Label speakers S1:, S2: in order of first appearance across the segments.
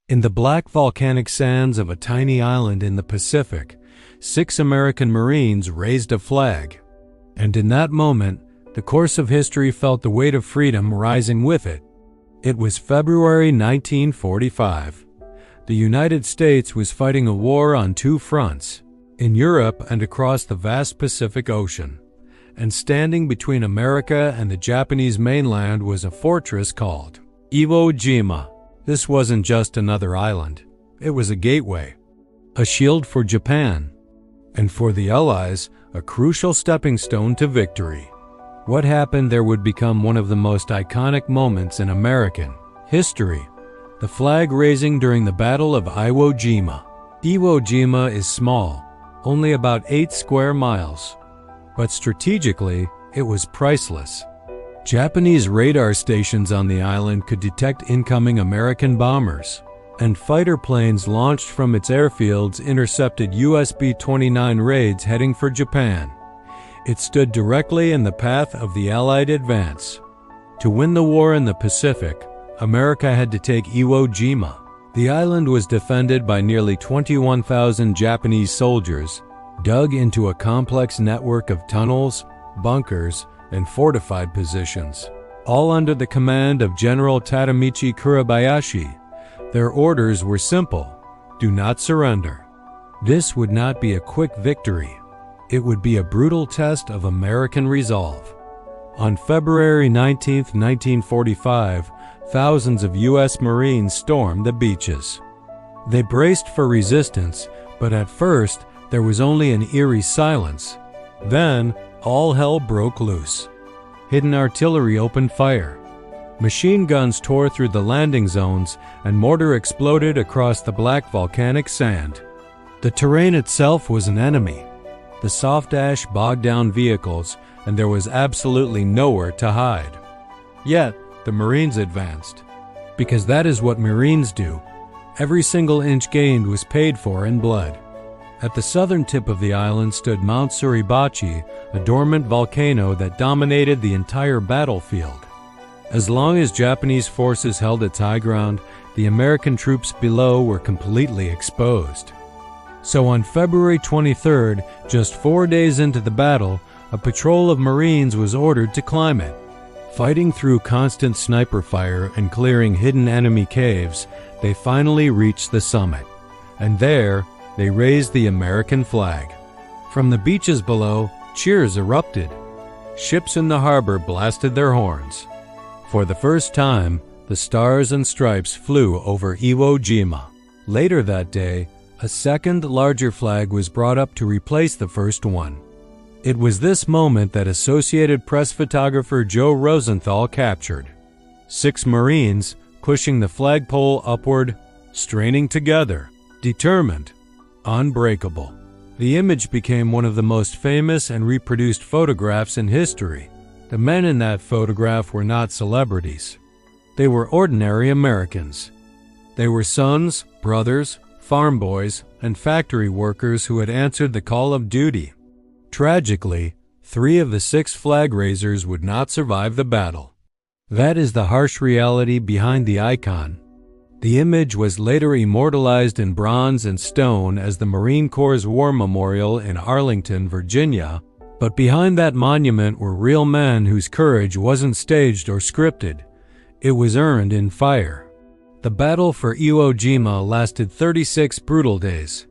S1: In the black volcanic sands of a tiny island in the Pacific, 6 American Marines raised a flag. And in that moment, the course of history felt the weight of freedom rising with it. It was February 1945. The United States was fighting a war on 2 fronts, in Europe and across the vast Pacific Ocean. And standing between America and the Japanese mainland was a fortress called Iwo Jima. This wasn't just another island. It was a gateway, a shield for Japan, and for the Allies, a crucial stepping stone to victory. What happened there would become one of the most iconic moments in American history: the flag raising during the Battle of Iwo Jima. Iwo Jima is small, only about 8 square miles, but strategically, it was priceless. Japanese radar stations on the island could detect incoming American bombers, and fighter planes launched from its airfields intercepted US B-29 raids heading for Japan. It stood directly in the path of the Allied advance. To win the war in the Pacific, America had to take Iwo Jima. The island was defended by nearly 21,000 Japanese soldiers, dug into a complex network of tunnels, bunkers, and fortified positions, all under the command of General Tadamichi Kurabayashi. Their orders were simple: do not surrender. This would not be a quick victory. It would be a brutal test of American resolve. On February 19, 1945, thousands of U.S. Marines stormed the beaches. They braced for resistance, but at first there was only an eerie silence. Then, all hell broke loose. Hidden artillery opened fire. Machine guns tore through the landing zones, and mortar exploded across the black volcanic sand. The terrain itself was an enemy. The soft ash bogged down vehicles, and there was absolutely nowhere to hide. Yet, the Marines advanced. Because that is what Marines do. Every single inch gained was paid for in blood. At the southern tip of the island stood Mount Suribachi, a dormant volcano that dominated the entire battlefield. As long as Japanese forces held its high ground, the American troops below were completely exposed. So on February 23rd, just 4 days into the battle, a patrol of Marines was ordered to climb it. Fighting through constant sniper fire and clearing hidden enemy caves, they finally reached the summit. And there, they raised the American flag. From the beaches below, cheers erupted. Ships in the harbor blasted their horns. For the first time, the stars and stripes flew over Iwo Jima. Later that day, a second, larger flag was brought up to replace the first one. It was this moment that Associated Press photographer Joe Rosenthal captured. 6 Marines pushing the flagpole upward, straining together, determined, unbreakable. The image became one of the most famous and reproduced photographs in history. The men in that photograph were not celebrities. They were ordinary Americans. They were sons, brothers, farm boys, and factory workers who had answered the call of duty. Tragically, 3 of the 6 flag raisers would not survive the battle. That is the harsh reality behind the icon. The image was later immortalized in bronze and stone as the Marine Corps' War Memorial in Arlington, Virginia, but behind that monument were real men whose courage wasn't staged or scripted. It was earned in fire. The battle for Iwo Jima lasted 36 brutal days.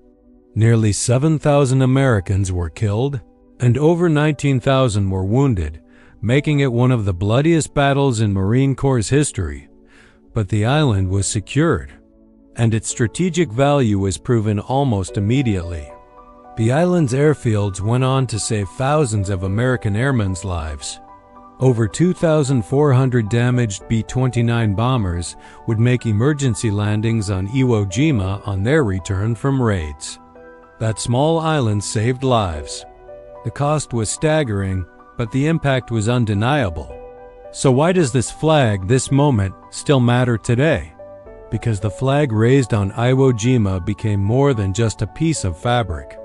S1: Nearly 7,000 Americans were killed, and over 19,000 were wounded, making it one of the bloodiest battles in Marine Corps' history. But the island was secured, and its strategic value was proven almost immediately. The island's airfields went on to save thousands of American airmen's lives. Over 2,400 damaged B-29 bombers would make emergency landings on Iwo Jima on their return from raids. That small island saved lives. The cost was staggering, but the impact was undeniable. So why does this flag, this moment, still matter today? Because the flag raised on Iwo Jima became more than just a piece of fabric.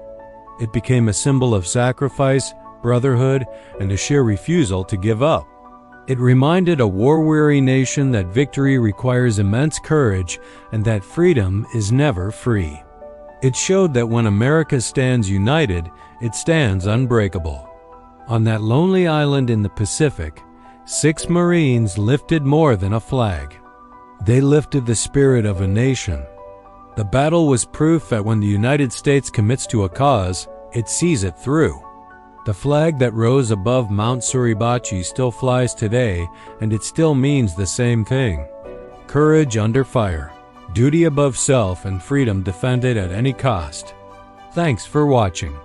S1: It became a symbol of sacrifice, brotherhood, and a sheer refusal to give up. It reminded a war-weary nation that victory requires immense courage and that freedom is never free. It showed that when America stands united, it stands unbreakable. On that lonely island in the Pacific, 6 Marines lifted more than a flag. They lifted the spirit of a nation. The battle was proof that when the United States commits to a cause, it sees it through. The flag that rose above Mount Suribachi still flies today, and it still means the same thing. Courage under fire, duty above self, and freedom defended at any cost. Thanks for watching.